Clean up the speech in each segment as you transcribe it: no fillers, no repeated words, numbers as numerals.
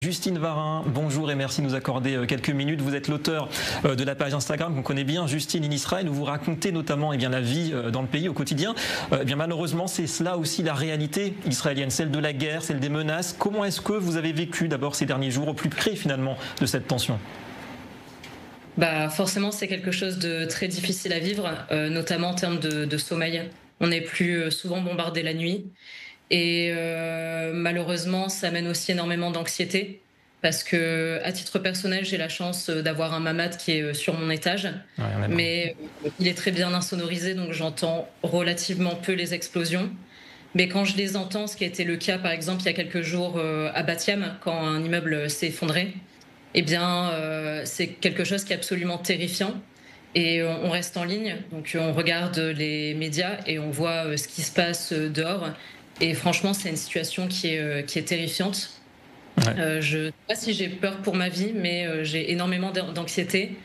Justine Varin, bonjour et merci de nous accorder quelques minutes. Vous êtes l'auteur de la page Instagram qu'on connaît bien, Justine in Israël, où vous racontez notamment la vie dans le pays au quotidien. Malheureusement, c'est cela aussi la réalité israélienne, celle de la guerre, celle des menaces. Comment est-ce que vous avez vécu d'abord ces derniers jours au plus près finalement de cette tension ? Forcément, c'est quelque chose de très difficile à vivre, notamment en termes de sommeil. On est plus souvent bombardé la nuit. Et malheureusement, ça amène aussi énormément d'anxiété parce que, à titre personnel, j'ai la chance d'avoir un mamad qui est sur mon étage, Ouais, on est mais il est très bien insonorisé, donc j'entends relativement peu les explosions. Mais quand je les entends, ce qui a été le cas, par exemple, il y a quelques jours à Bat-Yam, quand un immeuble s'est effondré, eh bien, c'est quelque chose qui est absolument terrifiant. Et on reste en ligne, donc on regarde les médias et on voit ce qui se passe dehors. Et franchement, c'est une situation qui est terrifiante. Ouais. Je ne sais pas si j'ai peur pour ma vie, mais j'ai énormément d'anxiété.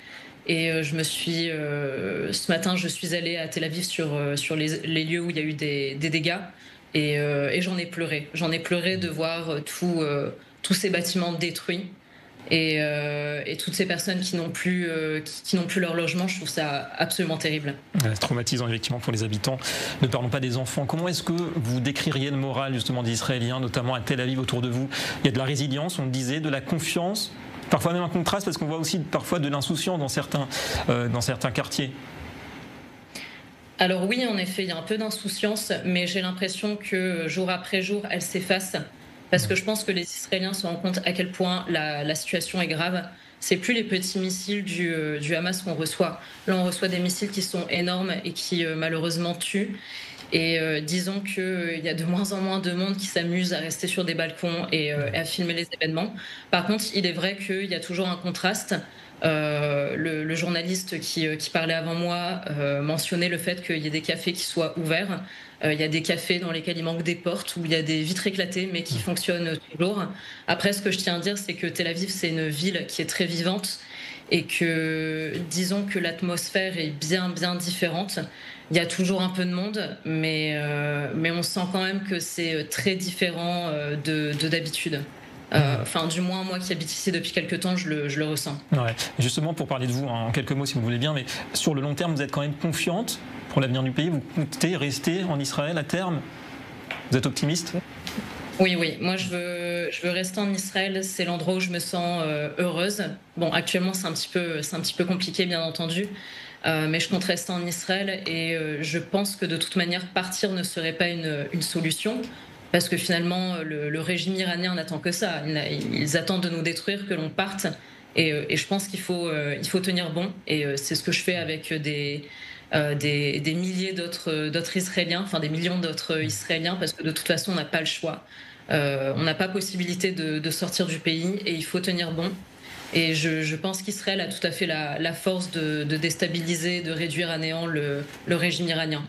Et ce matin, je suis allée à Tel Aviv sur les lieux où il y a eu des dégâts. Et j'en ai pleuré. J'en ai pleuré de voir tous ces bâtiments détruits. Et toutes ces personnes qui n'ont plus, qui n'ont plus leur logement, je trouve ça absolument terrible. C'est traumatisant effectivement pour les habitants. Ne parlons pas des enfants. Comment est-ce que vous décririez le moral justement des Israéliens, notamment à Tel Aviv autour de vous? Il y a de la résilience, on le disait, de la confiance, parfois même un contraste parce qu'on voit aussi parfois de l'insouciance dans certains quartiers. Alors oui, en effet, il y a un peu d'insouciance, mais j'ai l'impression que jour après jour, elle s'efface. Parce que je pense que les Israéliens se rendent compte à quel point la situation est grave. C'est plus les petits missiles du Hamas qu'on reçoit. Là, on reçoit des missiles qui sont énormes et qui malheureusement tuent. Et disons qu'il y a de moins en moins de monde qui s'amuse à rester sur des balcons et à filmer les événements. Par contre, il est vrai qu'il y a toujours un contraste. Le journaliste qui parlait avant moi mentionnait le fait qu'il y ait des cafés qui soient ouverts. Il y a des cafés dans lesquels il manque des portes, où il y a des vitres éclatées, mais qui fonctionnent toujours. Après, ce que je tiens à dire, c'est que Tel Aviv, c'est une ville qui est très vivante et que, disons que l'atmosphère est bien, bien différente. Il y a toujours un peu de monde, mais on sent quand même que c'est très différent de d'habitude. Enfin, du moins, moi qui habite ici depuis quelques temps, je le ressens. Ouais. Justement, pour parler de vous, en quelques mots si vous voulez bien, mais sur le long terme, vous êtes quand même confiante pour l'avenir du pays? Vous comptez rester en Israël à terme? Vous êtes optimiste? Oui, oui. Moi, je veux rester en Israël. C'est l'endroit où je me sens heureuse. Bon, actuellement, c'est un petit peu compliqué, bien entendu. Mais je compte rester en Israël et je pense que de toute manière, partir ne serait pas une solution. Parce que finalement, le régime iranien n'attend que ça. Ils attendent de nous détruire, que l'on parte. Et je pense il faut tenir bon. Et c'est ce que je fais avec des milliers d'autres Israéliens, enfin des millions d'autres Israéliens, parce que de toute façon, on n'a pas le choix. On n'a pas possibilité de sortir du pays et il faut tenir bon. Et je pense qu'Israël a tout à fait la force de déstabiliser, de réduire à néant le régime iranien.